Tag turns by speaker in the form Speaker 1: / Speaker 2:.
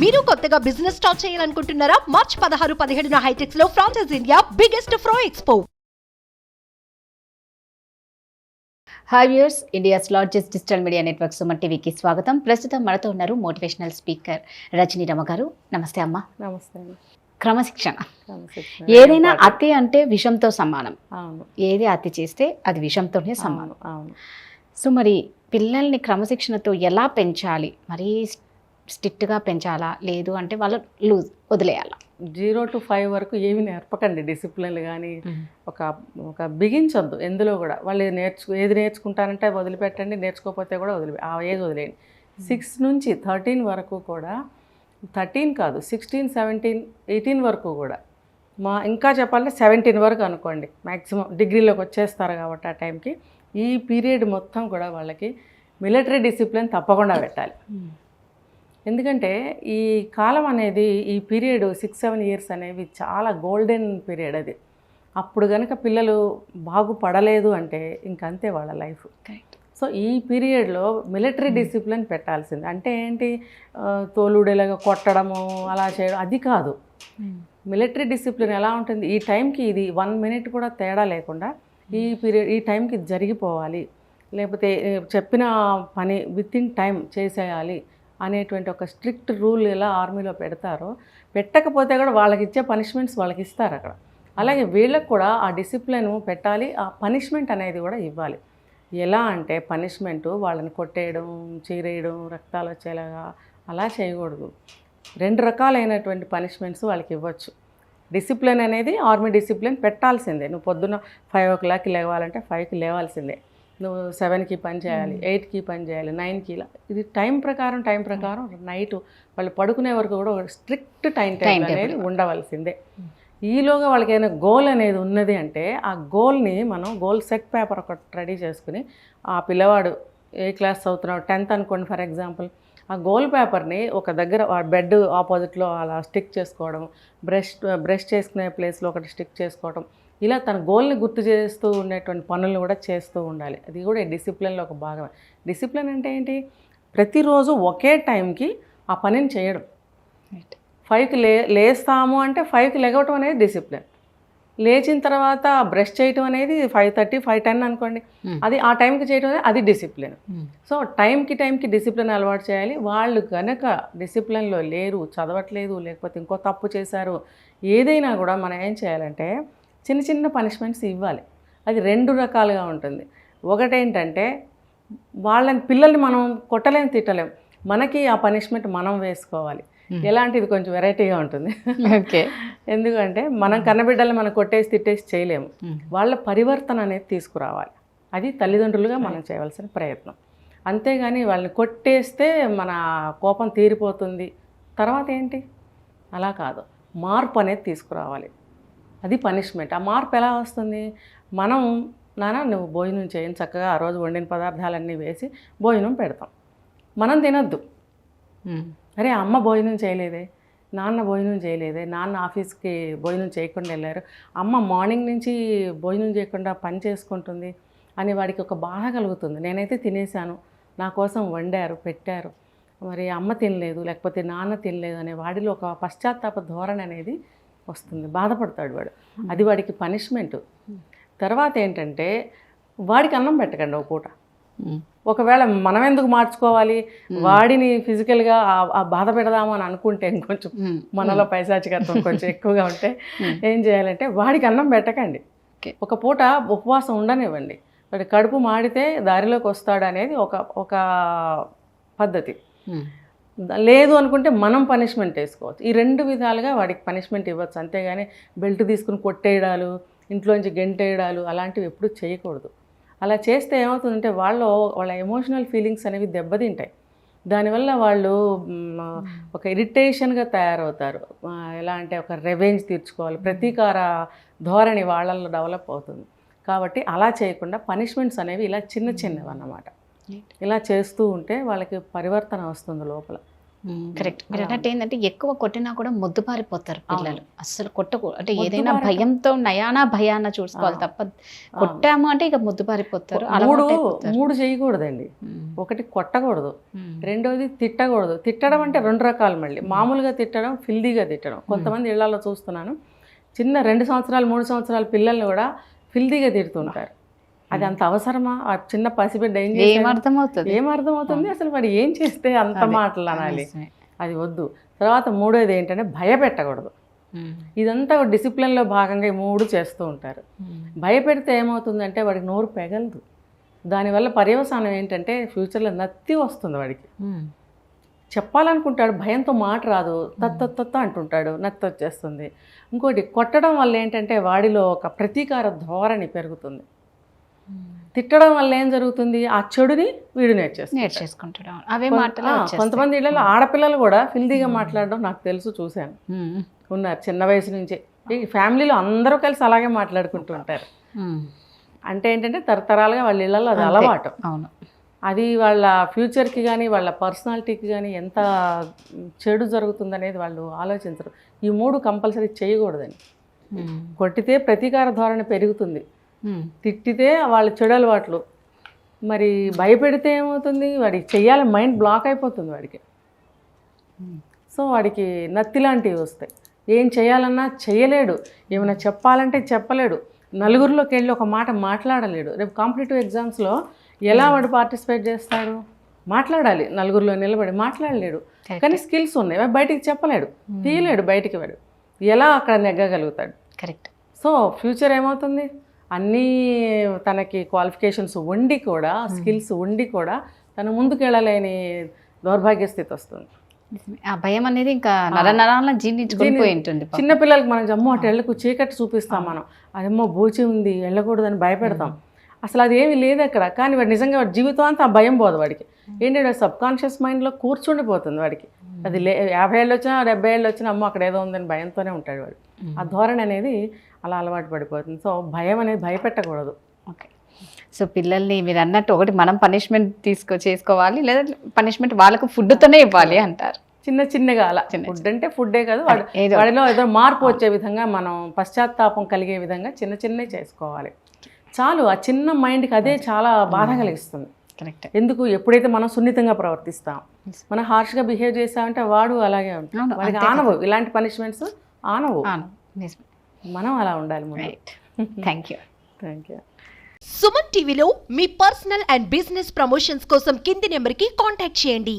Speaker 1: మీరు కొత్తగా business start చేయాలనుకుంటున్నారా? మార్చ్ 16-17 హైటెక్స్ లో ఫ్రాన్సెస్ ఇండియా బిగ్గెస్ట్ ఫ్రో expo.
Speaker 2: Hi viewers, India's largest digital media network Suman టీవీకి స్వాగతం. ప్రస్తుతం మనతో ఉన్నారు మోటివేషనల్ స్పీకర్ రజనీ రమ గారు. నమస్తే అమ్మ.
Speaker 3: నమస్తే.
Speaker 2: క్రమశిక్షణ ఏదైనా అతి అంటే విషంతో సమానం.
Speaker 3: అవును,
Speaker 2: ఏది అతి చేస్తే అది విషంతోనే సమానం.
Speaker 3: అవును.
Speaker 2: సో మరి పిల్లల్ని క్రమశిక్షణతో ఎలా పెంచాలి? మరీ స్ట్రిక్ట్గా పెంచాలా, లేదు అంటే వాళ్ళు లూజ్ వదిలేయాలా?
Speaker 3: 0 to 5 వరకు ఏమి నేర్పకండి. డిసిప్లిన్లు కానీ ఒక బిగించొద్దు ఎందులో కూడా. వాళ్ళు ఏది నేర్చుకుంటారంటే అది వదిలిపెట్టండి, నేర్చుకోకపోతే కూడా ఆ ఏజ్ వదిలేయండి. 6 నుంచి 13 వరకు కూడా, 13 కాదు 16, 17, 18 వరకు కూడా, ఇంకా చెప్పాలంటే 17 వరకు అనుకోండి. మ్యాక్సిమం డిగ్రీలోకి వచ్చేస్తారు కాబట్టి ఆ టైంకి ఈ పీరియడ్ మొత్తం కూడా వాళ్ళకి మిలిటరీ డిసిప్లిన్ తప్పకుండా పెట్టాలి. ఎందుకంటే ఈ కాలం అనేది, ఈ పీరియడ్ 6-7 ఇయర్స్ అనేవి చాలా గోల్డెన్ పీరియడ్. అది అప్పుడు కనుక పిల్లలు బాగుపడలేదు అంటే ఇంకంతే వాళ్ళ లైఫ్. సో ఈ పీరియడ్లో మిలిటరీ డిసిప్లిన్ పెట్టాల్సింది. అంటే ఏంటి, తోలుడేలాగా కొట్టడము అలా చేయడం అది కాదు. మిలిటరీ డిసిప్లిన్ ఎలా ఉంటుంది, ఈ టైంకి ఇది 1 minute కూడా తేడా లేకుండా ఈ పీరియడ్, ఈ టైంకి జరిగిపోవాలి, లేకపోతే చెప్పిన పని విత్ ఇన్ టైం చేసేయాలి అనేటువంటి ఒక స్ట్రిక్ట్ రూల్ ఎలా ఆర్మీలో పెడతారో, పెట్టకపోతే కూడా వాళ్ళకి ఇచ్చే పనిష్మెంట్స్ వాళ్ళకి ఇస్తారు అక్కడ. అలాగే వీళ్ళకి కూడా ఆ డిసిప్లిన్ పెట్టాలి, ఆ పనిష్మెంట్ అనేది కూడా ఇవ్వాలి. ఎలా అంటే పనిష్మెంటు వాళ్ళని కొట్టేయడం, చీరేయడం, రక్తాలు వచ్చేలాగా అలా చేయకూడదు. 2 రకాలైనటువంటి పనిష్మెంట్స్ వాళ్ళకి ఇవ్వచ్చు. డిసిప్లిన్ అనేది ఆర్మీ డిసిప్లిన్ పెట్టాల్సిందే. నువ్వు పొద్దున్న 5 o'clock లేవాలంటే 5కి లేవాల్సిందే. నువ్వు 7కి పని చేయాలి, 8కి పని చేయాలి, 9కి ఇలా. ఇది టైం ప్రకారం నైట్ వాళ్ళు పడుకునే వరకు కూడా ఒక స్ట్రిక్ట్ టైం టేబుల్ అనేది ఉండవలసిందే. ఈలోగా వాళ్ళకి ఏదైనా గోల్ అనేది ఉన్నది అంటే ఆ గోల్ని మనం గోల్ సెట్ పేపర్ ఒకటి రెడీ చేసుకుని, ఆ పిల్లవాడు ఏ క్లాస్ చదువుతున్నాడు, 10th అనుకోండి ఫర్ ఎగ్జాంపుల్, ఆ గోల్ పేపర్ని ఒక దగ్గర బెడ్ ఆపోజిట్లో అలా స్టిక్ చేసుకోవడం, బ్రష్ చేసుకునే ప్లేస్లో ఒకటి స్టిక్ చేసుకోవడం, ఇలా తన గోల్ని గుర్తు చేస్తూ ఉండేటువంటి పనులను కూడా చేస్తూ ఉండాలి. అది కూడా డిసిప్లిన్లో ఒక భాగమే. డిసిప్లిన్ అంటే ఏంటి, ప్రతిరోజు ఒకే టైంకి ఆ పనిని చేయడం. 5కి లేస్తాము అంటే 5కి లెగవటం అనేది డిసిప్లిన్. లేచిన తర్వాత బ్రష్ చేయటం అనేది 5:30, 5:10 అనుకోండి, అది ఆ టైంకి చేయడం అనేది అది డిసిప్లిన్. సో టైంకి డిసిప్లిన్ అలవాటు చేయాలి. వాళ్ళు కనుక డిసిప్లిన్లో లేరు, చదవట్లేదు, లేకపోతే ఇంకో తప్పు చేశారు, ఏదైనా కూడా మనం ఏం చేయాలంటే చిన్న పనిష్మెంట్స్ ఇవ్వాలి. అది 2 రకాలుగా ఉంటుంది. ఒకటేంటంటే పిల్లల్ని మనం కొట్టలేం, తిట్టలేం, మనకి ఆ పనిష్మెంట్ మనం వేసుకోవాలి. ఎలాంటిది కొంచెం వెరైటీగా ఉంటుంది.
Speaker 2: ఓకే.
Speaker 3: ఎందుకంటే మనం కన్నబిడ్డల్ని మనం కొట్టేసి తిట్టేసి చేయలేము. వాళ్ళ పరివర్తన అనేది తీసుకురావాలి. అది తల్లిదండ్రులుగా మనం చేయవలసిన ప్రయత్నం. అంతేగాని వాళ్ళని కొట్టేస్తే మన కోపం తీరిపోతుంది తర్వాత ఏంటి, అలా కాదు. మార్పు అనేది తీసుకురావాలి. అది పనిష్మెంట్. ఆ మార్పు ఎలా వస్తుంది, మనం నువ్వు భోజనం చేయని, చక్కగా ఆ రోజు వండిన పదార్థాలన్నీ వేసి భోజనం పెడతాం. మనం తినొద్దు. అరే అమ్మ భోజనం చేయలేదే, నాన్న భోజనం చేయలేదే, నాన్న ఆఫీస్కి భోజనం చేయకుండా వెళ్ళారు, అమ్మ మార్నింగ్ నుంచి భోజనం చేయకుండా పని చేసుకుంటుంది అని వాడికి ఒక బాధ కలుగుతుంది. నేనైతే తినేసాను, నా కోసం వండారు, పెట్టారు, మరి అమ్మ తినలేదు, లేకపోతే నాన్న తినలేదు అనే వాడిలో ఒక పశ్చాత్తాప ధోరణి అనేది వస్తుంది. బాధపడతాడు వాడు. అది వాడికి పనిష్మెంటు. తర్వాత ఏంటంటే వాడికి అన్నం పెట్టకండి ఒక పూట. ఒకవేళ మనం ఎందుకు మార్చుకోవాలి, వాడిని ఫిజికల్గా ఆ బాధ పెడదాము అని అనుకుంటే, ఇంకొంచెం మనలో పైశాచికత్వం కొంచెం ఎక్కువగా ఉంటే ఏం చేయాలంటే వాడికి అన్నం పెట్టకండి. ఒక పూట ఉపవాసం ఉండనివ్వండి. వాడి కడుపు మాడితే దారిలోకి వస్తాడు అనేది ఒక పద్ధతి. లేదు అనుకుంటే మనం పనిష్మెంట్ వేసుకోవచ్చు. ఈ 2 విధాలుగా వాడికి పనిష్మెంట్ ఇవ్వచ్చు. అంతేగాని బెల్ట్ తీసుకుని కొట్టేయడాలు, ఇంట్లోంచి గెంటేయడాలు అలాంటివి ఎప్పుడూ చేయకూడదు. అలా చేస్తే ఏమవుతుందంటే వాళ్ళ ఎమోషనల్ ఫీలింగ్స్ అనేవి దెబ్బతింటాయి. దానివల్ల వాళ్ళు ఒక ఇరిటేషన్గా తయారవుతారు. ఎలా అంటే ఒక రివెంజ్ తీర్చుకోవాలి, ప్రతీకార ధోరణి వాళ్ళల్లో డెవలప్ అవుతుంది. కాబట్టి అలా చేయకుండా పనిష్మెంట్స్ అనేవి ఇలా చిన్నవి అన్నమాట. ఇలా చేస్తూ ఉంటే వాళ్ళకి పరివర్తన వస్తుంది లోపల.
Speaker 2: కరెక్ట్. మీరు అన్నట్టు ఏంటంటే ఎక్కువ కొట్టినా కూడా మొద్దుబారిపోతారు పిల్లలు. అస్సలు అంటే ఏదైనా భయంతో నయానా భయాన చూసుకోవాలి తప్ప కొట్టాము అంటే ఇక మొద్దుబారిపోతారు.
Speaker 3: మూడు చేయకూడదండి. ఒకటి కొట్టకూడదు, రెండోది తిట్టకూడదు. తిట్టడం అంటే 2 రకాలు. మళ్ళీ మామూలుగా తిట్టడం, ఫిల్దీగా తిట్టడం. కొంతమంది ఇళ్లలో చూస్తున్నాను, చిన్న 2 సంవత్సరాలు 3 సంవత్సరాల పిల్లల్ని కూడా ఫిల్దీగా తిడుతుంటారు. అది అంత అవసరమా? ఆ చిన్న పసిబిడ్డ ఏమర్థమవుతుంది అసలు? మరి ఏం చేస్తే అంత మాటలు అనాలి? అది వద్దు. తర్వాత మూడోది ఏంటంటే భయపెట్టకూడదు. ఇదంతా డిసిప్లిన్లో భాగంగా ఈ 3 చేస్తూ ఉంటారు. భయపెడితే ఏమవుతుందంటే వాడికి నోరు పెగలదు. దానివల్ల పర్యవసానం ఏంటంటే ఫ్యూచర్లో నత్తి వస్తుంది వాడికి. చెప్పాలనుకుంటాడు, భయంతో మాట రాదు, తత్త అంటుంటాడు, నత్తి వచ్చేస్తుంది. ఇంకోటి కొట్టడం వల్ల ఏంటంటే వాడిలో ఒక ప్రతీకార ధోరణి పెరుగుతుంది. తిట్టడం వల్ల ఏం జరుగుతుంది? ఆ చెడుని వీడు
Speaker 2: నేర్చేసుకుంటాడు. అవే మాటలు
Speaker 3: కొంతమంది ఇళ్లలో ఆడపిల్లలు కూడా ఫిల్దీగా మాట్లాడడం నాకు తెలుసు, చూశాను. ఉన్నారు చిన్న వయసు నుంచే. ఈ ఫ్యామిలీలో అందరూ కలిసి అలాగే మాట్లాడుకుంటూ ఉంటారు. అంటే ఏంటంటే తరతరాలుగా వాళ్ళ ఇళ్లలో అది అలవాటు.
Speaker 2: అవును.
Speaker 3: అది వాళ్ళ ఫ్యూచర్కి కానీ వాళ్ళ పర్సనాలిటీకి కానీ ఎంత చెడు జరుగుతుందనేది వాళ్ళు ఆలోచించరు. ఈ 3 కంపల్సరీ చేయకూడదని. కొట్టితే ప్రతీకార ధోరణి పెరుగుతుంది, తిట్టితే వాళ్ళ చెడు అలవాట్లు. మరి భయపెడితే ఏమవుతుంది? వాడికి చెయ్యాలి, మైండ్ బ్లాక్ అయిపోతుంది వాడికి. సో వాడికి నత్తి లాంటివి వస్తాయి. ఏం చేయాలన్నా చేయలేడు, ఏమైనా చెప్పాలంటే చెప్పలేడు, నలుగురిలోకి వెళ్ళి ఒక మాట మాట్లాడలేడు. రేపు కాంపిటేటివ్ ఎగ్జామ్స్లో ఎలా వాడు పార్టిసిపేట్ చేస్తాడు? మాట్లాడాలి, నలుగురిలో నిలబడి మాట్లాడలేడు. కానీ స్కిల్స్ ఉన్నాయి, బయటికి చెప్పలేడు, తీయలేడు బయటికి. వాడు ఎలా అక్కడ నెగ్గగలుగుతాడు?
Speaker 2: కరెక్ట్.
Speaker 3: సో ఫ్యూచర్ ఏమవుతుంది? అన్నీ తనకి క్వాలిఫికేషన్స్ ఉండి కూడా, స్కిల్స్ ఉండి కూడా తను ముందుకెళ్ళలేని దౌర్భాగ్య స్థితి వస్తుంది.
Speaker 2: ఆ భయం అనేది ఇంకా నరనరాలను జీర్ణించుకుపోయి ఉంటుంది.
Speaker 3: చిన్నపిల్లలకి మనం జమ్మూ అటు ఎళ్ళకు చీకటి చూపిస్తాం, మనం అదేమో బూచి ఉంది వెళ్ళకూడదని భయపెడతాం. అసలు అది ఏమీ లేదు అక్కడ. కానీ వాడు నిజంగా వాడి జీవితం అంతా ఆ భయం పోదు వాడికి. ఏంటంటే సబ్ కాన్షియస్ మైండ్లో కూర్చుండిపోతుంది వాడికి. అది 50 ఏళ్ళు వచ్చినా 70 ఏళ్ళు వచ్చినా అమ్మో అక్కడ ఏదో ఉందని భయంతోనే ఉంటాడు వాడు. ఆ ధోరణి అనేది అలా అలవాటు పడిపోతుంది. సో భయం అనేది భయపెట్టకూడదు.
Speaker 2: ఓకే. సో పిల్లల్ని మీరు అన్నట్టు ఒకటి మనం పనిష్మెంట్ చేసుకోవాలి, లేదా పనిష్మెంట్ వాళ్ళకు ఫుడ్తోనే ఇవ్వాలి అంటారు.
Speaker 3: చిన్నగా అలా. ఫుడ్ అంటే ఫుడ్డే కాదు, వాడిలో ఏదో మార్పు వచ్చే విధంగా, మనం పశ్చాత్తాపం కలిగే విధంగా చిన్నవి చేసుకోవాలి చాలు. ఆ చిన్న మైండ్కి అదే చాలా బాధ కలిగిస్తుంది.
Speaker 2: కరెక్ట్.
Speaker 3: ఎందుకు? ఎప్పుడైతే మనం సున్నితంగా ప్రవర్తిస్తాం, మనం హార్ష్గా బిహేవ్ చేస్తామంటే వాడు అలాగే ఉంటాడు. వాడికి ఆనవు ఇలాంటి పనిష్మెంట్స్, ఆనవు. మనం అలా ఉండాలి.
Speaker 2: Thank you.
Speaker 1: సుమన్ టీవీలో మీ పర్సనల్ అండ్ బిజినెస్ ప్రమోషన్స్ కోసం కింది నెంబర్కి కాంటాక్ట్ చేయండి.